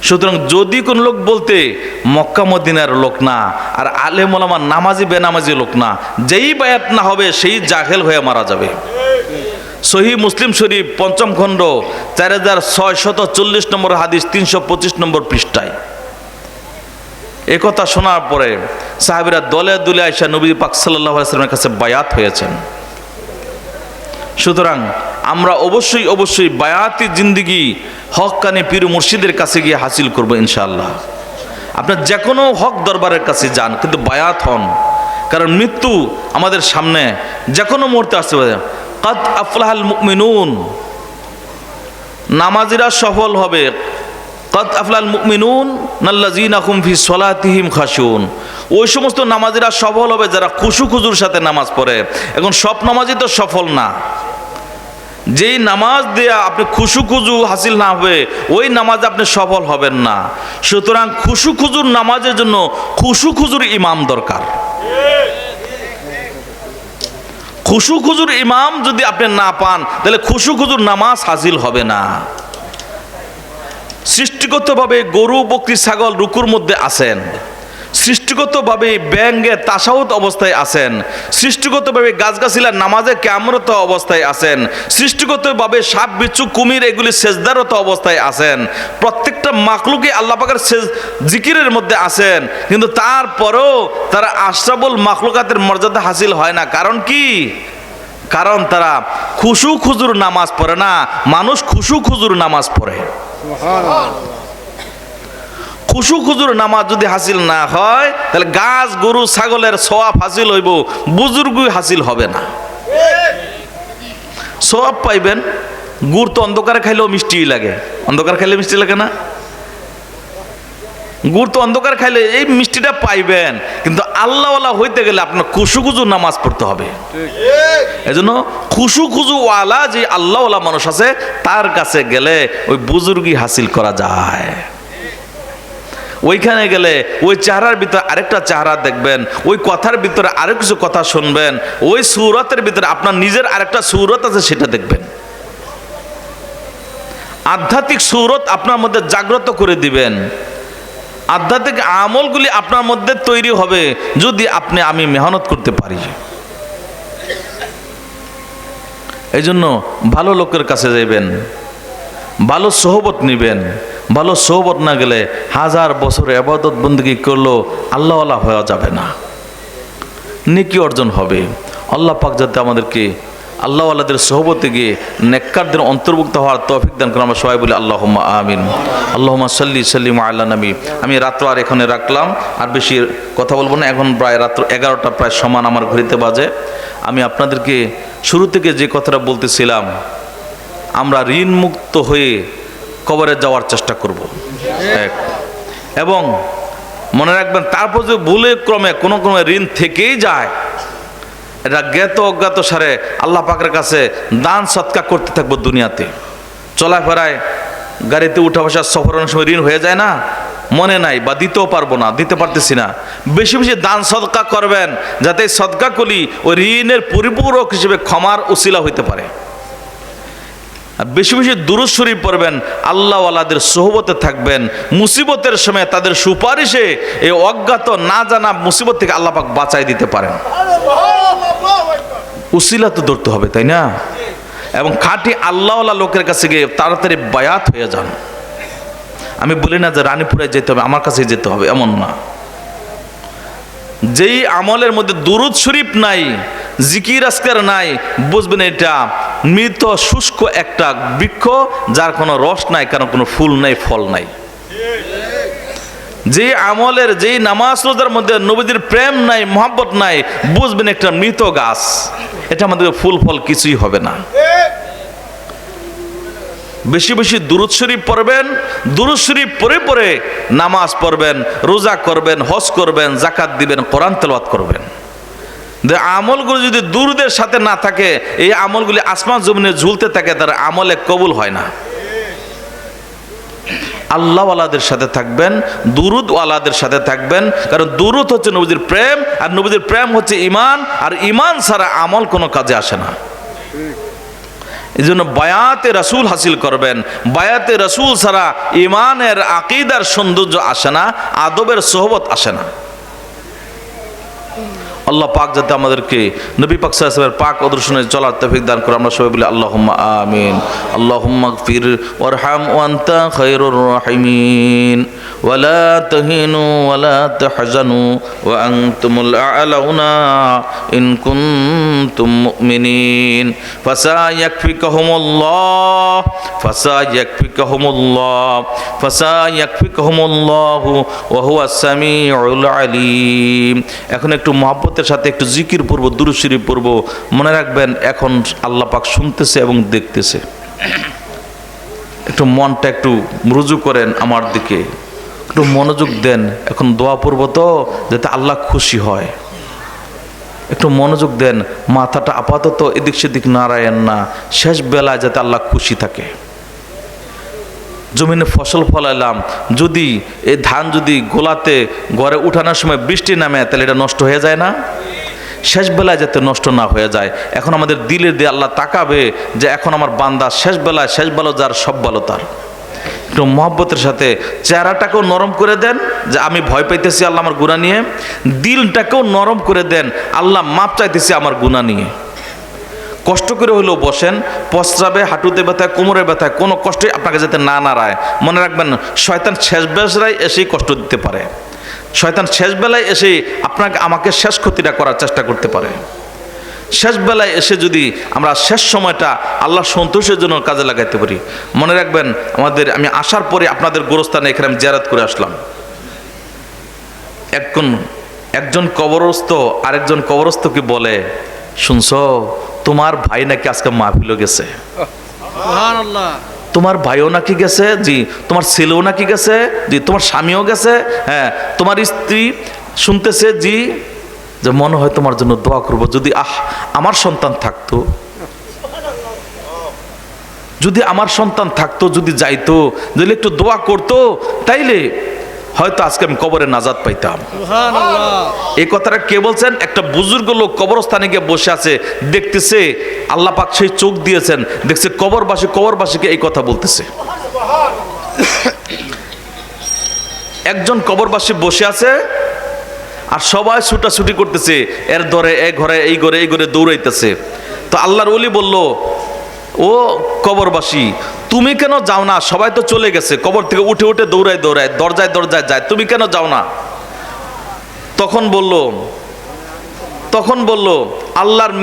সুতরাং যদি কোন লোক বলতে মক্কা মদিনার লোক না আর আলেম ওলামা নামাজি বেনামাজি লোক না, যেই বায়াত না হবে সেই জাহেল হয়ে মারা যাবে। সহিহ মুসলিম শরীফ ৫ম খণ্ড ৪৬৪০ নম্বর হাদিস ৩২৫ নম্বর পৃষ্ঠায়। একথা শোনার পরে সাহাবীরা দলে দলে আইসা নবী পাক সাল্লাল্লাহু আলাইহি ওয়াসাল্লামের কাছে বায়াত হয়েছেন। সুতরাং আমরা অবশ্যই অবশ্যই বায়াতি জিন্দিগি হক্কানি পীর মুর্শিদের কাছে গিয়ে হাসিল করব ইনশাআল্লাহ। আপনার যে কোনো হক দরবারের কাছে যান, কিন্তু বায়াত হন, কারণ মৃত্যু আমাদের সামনে যে কোনো মুহূর্তে আসতে পারে। কাদ আফলাহাল মুমিনুন, নামাজিরা সফল হবে। কাদ আফলাহাল মুমিনুন আল্লাযীনা হুম ফি সলাতিহিম খাশিউন, ওই সমস্ত নামাজিরা সফল হবে যারা খুশু খুজুর সাথে নামাজ পড়ে। এখন সব নামাজি তো সফল না, যেই নামাজ দেয়া আপনি খুশু খুজু হাসিল না হবে ওই নামাজ আপনি সফল হবেন না। সুতরাং খুশু খুজুর নামাজের জন্য খুশু খুজুর ইমাম দরকার। খুশু খুজুর ইমাম যদি আপনি না পান তাহলে খুশু খুজুর নামাজ হাসিল হবে না। সৃষ্টিগতভাবে গরু বকরি ছাগল রুকুর মধ্যে আছেন, সৃষ্টিগতভাবে ব্যাঙ্গে তাশাহুদ অবস্থায় আছেন, সৃষ্টিগতভাবে গাছগাছিলা নামাজে কিয়ামরত অবস্থায় আছেন, সৃষ্টিগতভাবে সাপ বিচ্ছু কুমির এগুলি সেজদারত অবস্থায় আছেন। প্রত্যেকটা মাখলুকই আল্লাহ পাকের জিকিরের মধ্যে আছেন, কিন্তু তারপরেও তারা আশরাফুল মাখলুকাতের মর্যাদা হাসিল হয় না। কারণ কি? কারণ তারা খুশু খুজুর নামাজ পড়ে না। মানুষ খুশু খুজুর নামাজ পড়ে। খুশু খুজুর নামাজ যদি হাসিল না হয় তাহলে গাছ গরু ছাগলের সওয়াব হাসিল হইব, বুজুর্গই হাসিল হবে না। সওয়াব পাইবেন, গুড় তো অন্ধকারে খাইলেও মিষ্টি লাগে, অন্ধকার খাইলে মিষ্টি লাগে না? গুড় তো অন্ধকার খাইলে এই মিষ্টিটা পাইবেন, কিন্তু আল্লাহওয়ালা হইতে গেলে আপনার খুশু খুজু নামাজ পড়তে হবে। এজন্য খুশু খুজু ওয়ালা যে আল্লাহওয়ালা মানুষ আছে তার কাছে গেলে ওই বুজুর্গি হাসিল করা যায়। ওইখানে গেলে ওই চেহারার ভিতরে আরেকটা চেহারা দেখবেন, ওই কথার ভিতরে আরেক কিছু কথা শুনবেন, ওই সূরতের ভিতরে আপনার নিজের আরেকটা সূরত আছে সেটা দেখবেন। আধ্যাত্মিক সূরত আপনার মধ্যে জাগ্রত করে দিবেন। আধ্যাত্মিক আমলগুলি আপনার মধ্যে তৈরি হবে যদি আমি মেহনত করতে পারি। এই জন্য ভালো লোকের কাছে যাইবেন, ভালো সোহবত নিবেন। ভালো সোহবত না গেলে হাজার বছর ইবাদত বন্দেগী করলেও আল্লাহওয়ালা হওয়া যাবে না, নেকি অর্জন হবে। আল্লাহ পাক যাতে আমাদেরকে আল্লাহওয়ালাদের সোহবতে গিয়ে নেককারদের অন্তর্ভুক্ত হওয়ার তৌফিক দান করেন, আমরা সবাই বলি আল্লাহুম্মা আমিন। আল্লাহুম্মা সাল্লি সাল্লিম আলা নবী। আমি রাত্র আর এখানে রাখলাম, আর বেশি কথা বলবো না। এখন প্রায় রাত্র 11টা প্রায় সমান আমার ঘড়িতে বাজে। আমি আপনাদেরকে শুরু থেকে যে কথাটা বলতেছিলাম, আমরা ঋণ মুক্ত হয়ে কবরে যাওয়ার চেষ্টা করব। এবং মনে রাখবেন, তারপর যে ভুলে ক্রমে কোনো ঋণ থেকেই যায়, এটা জ্ঞাত অজ্ঞাত সারে আল্লাহ পাকের কাছে দান সৎকা করতে থাকবো। দুনিয়াতে চলাফেরায় গাড়িতে উঠা বসা সফরের সময় ঋণ হয়ে যায় না, মনে নাই বা দিতেও পারবো না, দিতে পারতেছি না, বেশি বেশি দান সদকা করবেন যাতে সদকা করি ওই ঋণের পরিপূরক হিসেবে ক্ষমার উসিলা হইতে পারে। বেশি বেশি দুরূদ শরীফ পড়বেন, আল্লাহওয়ালাদের সোহবতে থাকবেন, মুসিবতের সময় তাদের সুপারিশে এই অজ্ঞাত না জানা মুসিবত থেকে আল্লাহ পাক বাঁচাই দিতে পারেন। উসিলা তো ধরতে হবে, তাই না? এবং খাঁটি আল্লাহওয়ালা লোকের কাছে গিয়ে তাড়াতাড়ি বায়াত হয়ে যান। আমি বলি না যে রানীপুরে যেতে হবে, আমার কাছে যেতে হবে, এমন না। যেই আমলের মধ্যে দুরূদ শরীফ নাই, জিকির আজকার নাই, বুঝবেন এটা মৃত শুষ্ক একটা বৃক্ষ, যার কোনো রস নাই, কারণ কোনো ফুল নাই, ফল নাই। যেই আমলের, যেই নামাজ রোজার মধ্যে নবীদের প্রেম নাই, মহব্বত নাই, বুঝবেন একটা মৃত গাছ, এটা আমাদের ফুল ফল কিছুই হবে না। বেশি বেশি দুরূদ শরীফ পড়বেন, দুরূদ শরীফ পড়ে পড়ে নামাজ পড়বেন, রোজা করবেন, হজ করবেন, যাকাত দিবেন, কোরআন তেলাওয়াত করবেন। আমলগুলো যদি দুরূদের সাথে না থাকে, এই আমলগুলি আসমান জমিনে ঝুলতে থাকে, তার আমলে কবুল হয় না। আল্লাহওয়ালাদের সাথে থাকবেন, দুরূদ ওয়ালাদের সাথে থাকবেন, কারণ দুরূদ হচ্ছে নবীজির প্রেম, আর নবীজির প্রেম হচ্ছে ঈমান, আর ঈমান ছাড়া আমল কোনো কাজে আসে না। এই জন্য বায়াতে রাসূল হাসিল করবেন। বায়াতে রাসূল ছাড়া ইমানের আকীদার সৌন্দর্য আসে না, আদবের সোহবত আসে না। আল্লাহ পাক যাতে আমাদেরকে নবী পাক সাল্লাল্লাহু আলাইহি ওয়াসাল্লামের পাক আদর্শে চলার তৌফিক দান করে, আমরা সবাই বলি আল্লাহুম্মা আমিন। আল্লাহুম্মা গফির ওয়ারহাম ওয়া আনতা খায়রুর রাহিমিন ওয়া লা তাহিনু ওয়া লা তাহজানু ওয়া আনতুমুল আ'লাউনা ইন কুনতুম মুমিনিন ফাসায়াকফিকুহুমুল্লাহ ফাসায়াকফিকুহুমুল্লাহু ওয়া হুয়াস সামিউল আলিম। এখন একটু মহব্বতের সাথে একটু জিকির পড়ব, দুরূদ শরীফ পড়ব। মনে রাখবেন এখন আল্লাহ পাক শুনতেছে এবং দেখতেছে। একটু মনটা একটু রুজু করেন আমার দিকে, একটু মনোযোগ দেন। এখন দোয়া পড়ব তো যাতে আল্লাহ খুশি হয়, একটু মনোযোগ দেন। মাথাটা আপাতত এদিক সেদিক নাড়ায়েন না, শেষ বেলায় যাতে আল্লাহ খুশি থাকে। জমিনে ফসল ফলাইলাম, যদি এই ধান যদি গোলাতে ঘরে উঠানোর সময় বৃষ্টি নামে তাহলে এটা নষ্ট হয়ে যায় না? শেষ বেলায় যাতে নষ্ট না হয়ে যায়। এখন আমাদের দিলের দিয়ে আল্লাহ তাকাবে যে এখন আমার বান্দা শেষ বেলায়, শেষ ভালো যার সব ভালো তার। একটু মহব্বতের সাথে চেহারাটাকেও নরম করে দেন যে আমি ভয় পাইতেছি আল্লাহ আমার গুনাহ নিয়ে। দিলটাকেও নরম করে দেন, আল্লাহ মাপ চাইতেছি আমার গুনাহ নিয়ে। কষ্ট করে হলেও বসেন, প্রস্রাবে, হাঁটুতে ব্যথায়, কোমরে ব্যথায় কোনো কষ্টই আপনাকে যাতে না নাড়ায়। মনে রাখবেন শয়তান শেষ বেলায় এসেই কষ্ট দিতে পারে, শয়তান শেষ বেলায় এসে আপনাকে আমাকে শেষ ক্ষতিটা করার চেষ্টা করতে পারে। শেষ বেলায় এসে যদি আমরা শেষ সময়টা আল্লাহ সন্তোষের জন্য কাজে লাগাইতে পারি। মনে রাখবেন আমি আসার পরে আপনাদের গোরস্থানে এখানে আমি জিয়ারত করে আসলাম। একজন কবরস্থ আরেকজন কবরস্থকে বলে, শুনছো তোমার ভাই নাকি আজকে মাহফিলে গেছে? সুবহানাল্লাহ। তোমার ভাইও নাকি গেছে? জি। তোমার ছেলেও নাকি গেছে? জি। তোমার স্বামীও গেছে? হ্যাঁ। তোমার স্ত্রী শুনতেছে? জি। যে মনে হয় তোমার জন্য দোয়া করব, যদি আমার সন্তান থাকতো, যদি আমার সন্তান থাকতো, যদি যাইতো, যদি একটু দোয়া করতো, তাইলে হয়তো আজকে আমি কবরে নাজাত পাইতাম। সুবহানাল্লাহ। এই কথাটা কে বলছেন? একটা বুজুর্গ লোক কবরস্থানে গিয়ে বসে আছে, দেখতেছে আল্লাহ পাক সেই চোখ দিয়েছেন, দেখছে কবরবাসীকে এই কথা বলতেছে। একজন কবরবাসী বসে আছে আর সবাই ছুটাছুটি করতেছে, এর ধরে এই ঘরে দৌড়াইতেছে। তো আল্লাহর ওলি বলল, ও কবরবাসী তুমি কেন যাও না? সবাই তো চলে গেছে, কবর থেকে উঠে দৌড়ায় দরজায় যায়, তুমি কেন যাও না? তখন বলল আল্লাহর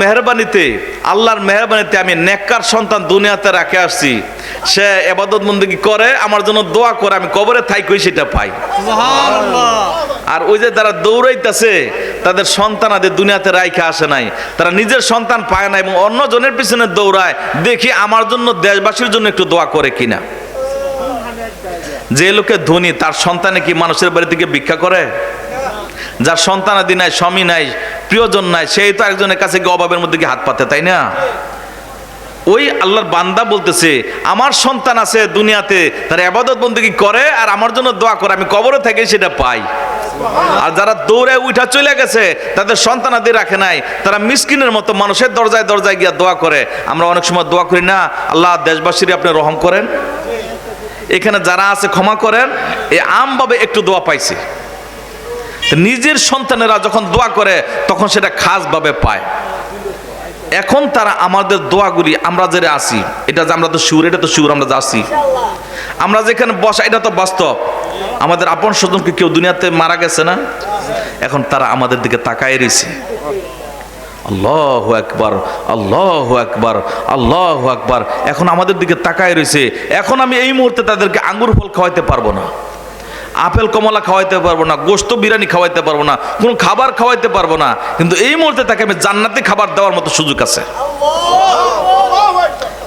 মেহেরবানিতে আমি নেককার সন্তান দুনিয়াতে রাখে আসছি, সে ইবাদত বন্দেগী করে, আমার জন্য দোয়া করে, আমি কবরে থাইকই সেটা পাই। সুবহানাল্লাহ। আর ওই যে তারা দৌড়াইতেছে তাদের সন্তানাদের দুনিয়াতে রাইখা আসে নাই, তারা নিজের সন্তান পায় না এবং অন্য জনের পিছনে দৌড়ায়, দেখি আমার জন্য দেশবাসীর জন্য একটু দোয়া করে কিনা। যে লোকে ধনী তার সন্তানে কি মানুষের বাড়ি থেকে ভিক্ষা করে? যার সন্তানাদি নাই, স্বামী নাই, প্রিয়জন নাই, সেই তো একজনের কাছে গিয়ে অভাবের মধ্যে গিয়ে হাত পাতে, তাই না? ওই আল্লাহর বান্দা বলতেছে আমার সন্তান আছে দুনিয়াতে, তারা ইবাদত বন্দেগী করে আর আমার জন্য দোয়া করে, আমি কবরে থেকে সেটা পাই। আর যারা দৌড়ে উঠা চলে গেছে তাদের সন্তানাদি রাখে নাই, তারা মিসকিনের মতো মানুষের দরজায় গিয়ে দোয়া করে। আমরা অনেক সময় দোয়া করি না, আল্লাহ দেশবাসীর আপনি রহম করেন, এখানে যারা আছে ক্ষমা করেন, এই আমভাবে একটু দোয়া পাইছে। নিজের সন্তানেরা যখন দোয়া করে তখন সেটা খাসভাবে পায়। এখন তারা আমাদের দোয়াগুলি আমরা যারা আছি, এটা যে আমরা তো শিউর, এটা তো শিউর আমরা যা আছি, আমরা যেখানে বসা এটা তো বাস্তব। আমাদের আপন স্বজনকে কেউ দুনিয়াতে মারা গেছে না, এখন তারা আমাদের দিকে তাকায় রয়েছে। আল্লাহু আকবার, আল্লাহু আকবার, আল্লাহু আকবার। এখন আমাদের দিকে তাকায় রয়েছে। এখন আমি এই মুহূর্তে তাদেরকে আঙ্গুর ফল খাওয়াইতে পারবো না, আপেল কমলা খাওয়াইতে পারবো না, গোশত বিরিয়ানি খাওয়াইতে পারবো না, কোনো খাবার খাওয়াইতে পারবো না, কিন্তু এই মুহূর্তে তাকে আমি জান্নাতি খাবার দেওয়ার মতো সুযোগ আছে।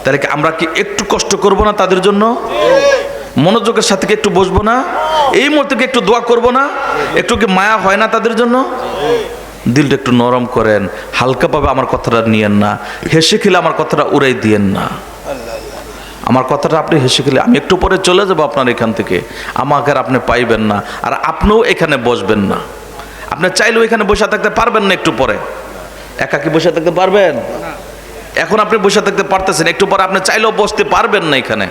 তাহলে কি আমরা কি একটু কষ্ট করব না তাদের জন্য? মনোযোগের সাথে একটু বসবো না? এই মুহূর্তে একটু দোয়া করব না? একটু কি মায়া হয় না তাদের জন্য? দিলটা একটু নরম করেন, হালকাভাবে আমার কথাটা নিয়েন না, হেসে খেলে আমার কথাটা উড়াই দিয়েন না। আমার কথাটা আপনি হেসে খেলে আমি একটু পরে চলে যাবো আপনার এখান থেকে, আমাকে আর আপনি পাইবেন না, আর আপনিও এখানে বসবেন না। আপনি চাইলেও এখানে বসে থাকতে পারবেন না, একটু পরে একাকি বসে থাকতে পারবেন? এখন আপনি বসে থাকতে পারতেছেন, একটু পরে আপনি চাইলেও বসতে পারবেন না এখানে।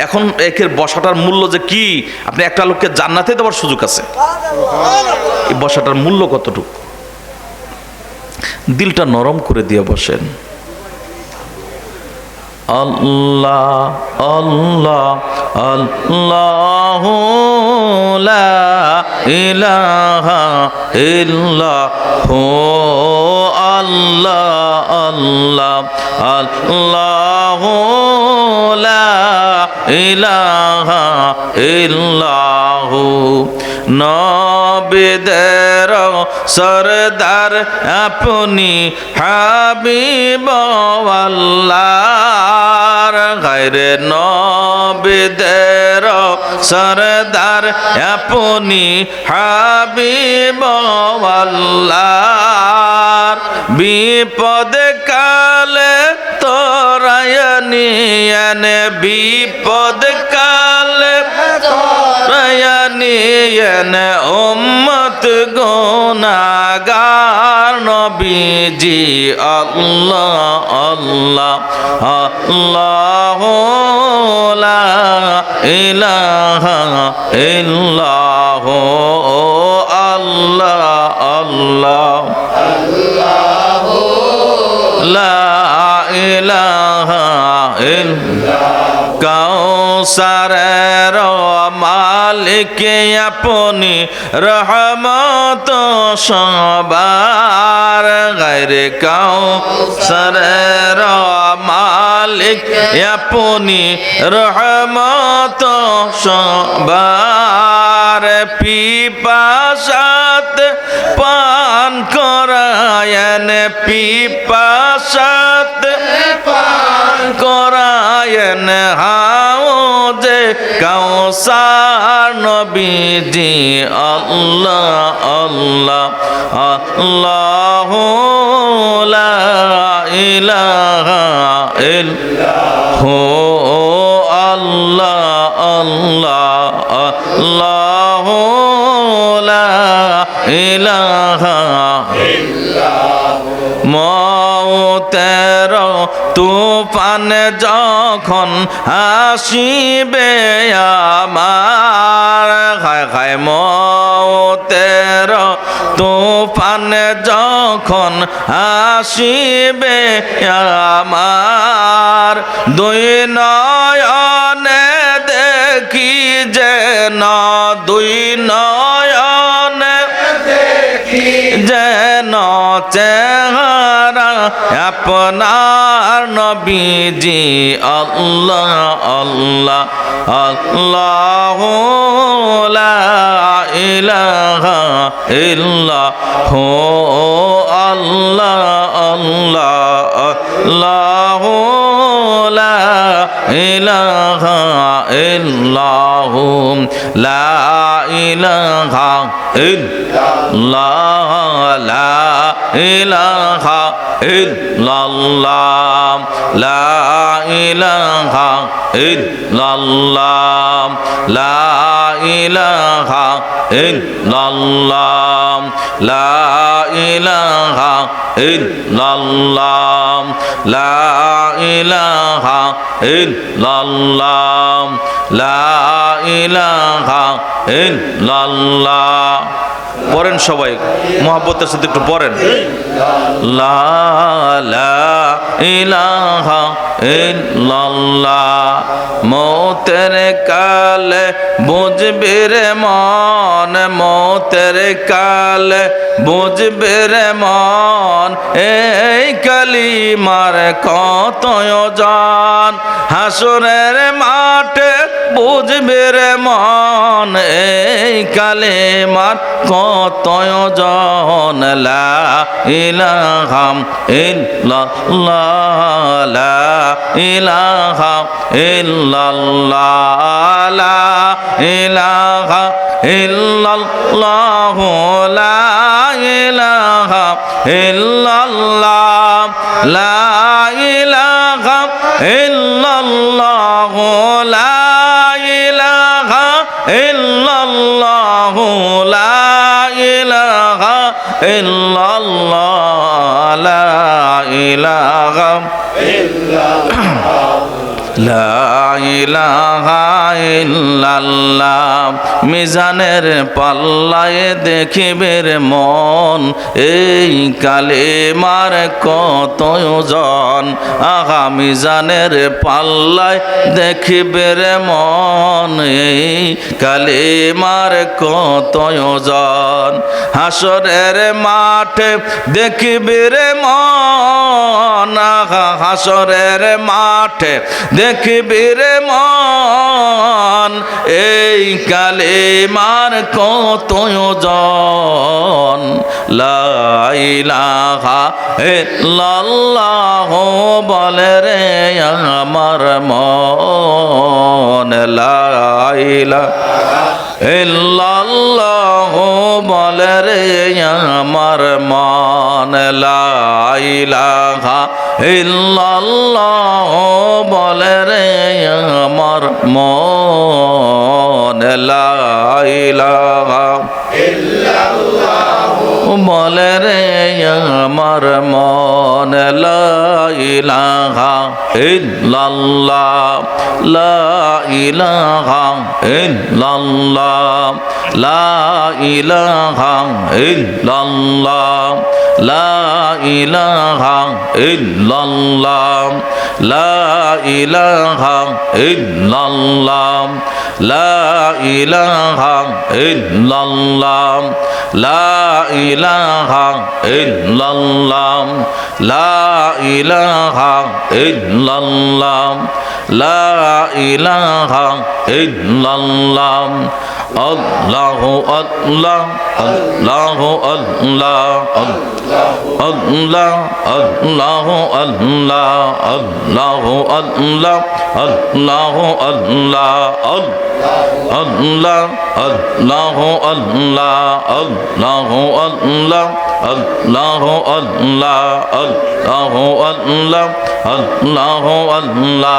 এখন একের বসাটার মূল্য যে কি, আপনি একটা লোককে জান্নাতে দেওয়ার সুযোগ আছে। এই বসাটার মূল্য কতটুকু? দিলটা নরম করে দিয়ে বসেন। আল্লাহ আল্লাহ আল্লাহু লা ইলাহা ইল্লাহু আল্লাহ আল্লাহ আল্লাহু লা ইলাহা ইল্লাহু। নবীদের সরদার আপনি হাবিব আল্লাহর, গায়রে নবীদের সরদার আপনি হাবিব আল্লাহর। বিপদ কালে তোরায়নিয়ান, বিপদ কালে তোরায়নিয়ান উম্মত গুনাহগার নবীজি আল্লাহ আল্লাহ আল্লাহু লা ইলাহা ইল্লাহু আল্লাহ আল্লাহ লা ইলাহা ইল্লাল্লাহ। কাউসারের মালিক আপনি রহমত সবার, গায়রে কাউসারের মালিক আপনি রহমত সবার। পিপাসাত পান করায়েন, পিপাসাত পান করায়েন হাউজে কাউসার নবীজি আল্লাহ আল্লাহ আল্লাহু লা ইলাহা ইল্লাহু আল্লাহ আল্লাহ আল্লাহু লা ইলাহা ইল্লাহু। মওতের তুফান যখন আসিবে আমার, হায় হায় মওতের তুফান যখন আসিবে আমার, দুই নয়নে দেখি যেন, দুই নয়নে দেখি যেন চেহারা আপনার নবীজি আল্লাহ আল্লাহ আল্লাহু লা ইলাহা ইল্লাহু আল্লাহ আল্লাহ আল্লাহু লা ইলাহা ইল্লাহু লা ইলাহা ইল্লাল্লাহ লা ইলাহা ইল্লাল্লাহ লা ইলাহা ইল্লাল্লাহ লা ইলাহা ইল্লাল্লাহ লা ইলাহা ইল্লাল্লাহ লা ইলাহা ইল্লাল্লাহ লা ইলাহা ইল্লাল্লাহ। পড়েন সবাই মুহাব্বতের সাথে একটু পড়েন। লা ইলাহা ইল্লাল্লাহ। মওতের কালে বুঝবে রে মন, মওতের কালে বুঝবে রে মন, এই কালিমার কত ওজন। হাসরের মাঠে বুঝবে রে মন, এই কালিমার কত ওজন। লা ইলাহা ইল্লাল্লাহ লা ইলাহা ইল্লাল্লাহ লা ইলাহা ইল্লাল্লাহ লা ইলাহা ইল্লাল্লাহ লা ইলাহা ইল্লাল্লাহ লা ইলাহা ইল্লাল্লাহ লা ইলাহা ইল্লাল্লাহ লা ইলাহা লা ইলাহা ইল্লাল্লাহ মিজানের পাল্লায় দেখিবের মন এই কালেমার কত ওজন আহা মিজানের পাল্লায় দেখিবের মন এই কালেমার কত ওজন হাসরের মাঠে দেখিবের মন আহা হাসরের মাঠে দেখিবির মন এই কালেমার কত ওজন লা ইলাহা ইল্লাল্লাহ বলে রে আমার মন লা ইলাহা ইল্লাল্লাহ বলে রে আমার মন লা ইলাহা ইল্লাল্লাহ বলে রে আমার মন লা ইলাহা ইল্লাল্লাহ বলে রে আমার মন লা ইলাহা ইল্লাল্লাহ লা ইলাহা ইল্লাল্লাহ লা ইলাহা ইল্লাল্লাহ লা ইলাহা ইল্লাল্লাহ লা ইলাহা ইল্লাল্লাহ লা ইলাহা ইল্লাল্লাহ লা ইলাহা ইল্লাল্লাহ লা ইলাহা ইল্লাল্লাহ লা ইলাহা ইল্লাল্লাহ আল্লাহু আল্লাহ আল্লাহু আল্লাহ আল্লাহ আল্লাহু আল্লাহ আল্লাহু আল্লাহ আল্লাহু আল্লাহ আল্লাহ আল্লাহু আল্লাহ আল্লাহু আল্লাহ আল্লাহু আল্লাহ আল্লাহু আল্লাহ আল্লাহু আল্লাহ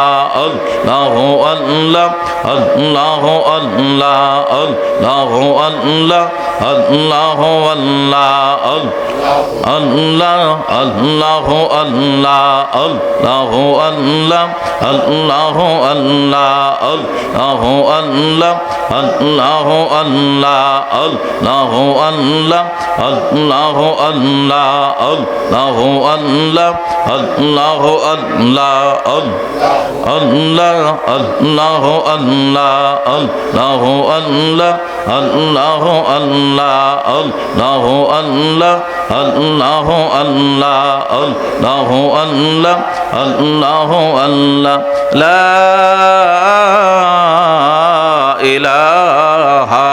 আল্লাহু আল্লাহ আল্লাহু আল্লাহ আল্লাহু আল্লাহ আল্লাহু আল্লাহ আল্লাহ আল্লাহু আল্লাহ আল্লাহু আল্লাহ আল্লাহু আল্লাহ আল্লাহু আল্লাহ আল্লাহু আল্লাহ আল্লাহু আল্লাহ আল্লাহু আল্লাহ আল্লাহু আল্লাহ আল্লাহু আল্লাহ আল্লাহ আল্লাহু আল্লাহ আল্লাহু আল্লাহ আল্লাহু আল্লাহ আল্লাহু আল্লাহ আল্লাহু আল্লাহ আল্লাহু আল্লাহ আল্লাহু আল্লাহ লা ইলাহা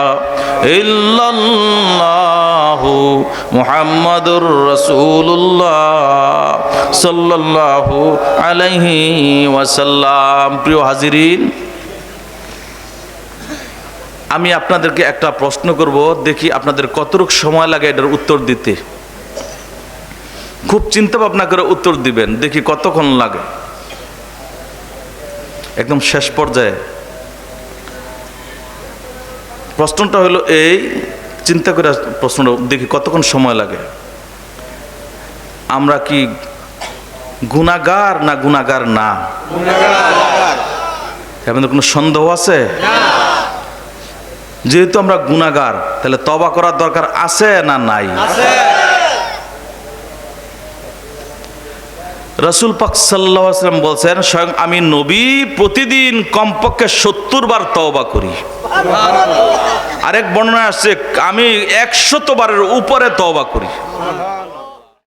ইল্লাল্লাহু মুহাম্মাদুর রাসূলুল্লাহ সাল্লাল্লাহু আলাইহি ওয়াসাল্লাম। প্রিয় হাজিরিন, আমি আপনাদেরকে একটা প্রশ্ন করব, দেখি আপনাদের কতটুকু সময় লাগে এটার উত্তর দিতে। খুব চিন্তা ভাবনা করে উত্তর দিবেন, দেখি কতক্ষণ লাগে। একদম শেষ পর্যায়ে প্রশ্নটা হলো এই, চিন্তা করে প্রশ্নটা দেখি কতক্ষণ সময় লাগে। আমরা কি গুনাহগার না গুনাহগার না? আপনাদের কোনো সন্দেহ আছে? যেহেতু আমরা গুনাহগার, তাহলে তওবা করার দরকার আছে না নাই? রাসূল পাক সাল্লাল্লাহু আলাইহি ওয়াসাল্লাম বলছেন, স্বয়ং আমি নবী প্রতিদিন কমপক্ষে 70 বার তওবা করি। আরেক বর্ণনা আসছে আমি 100 বারের উপরে তওবা করি।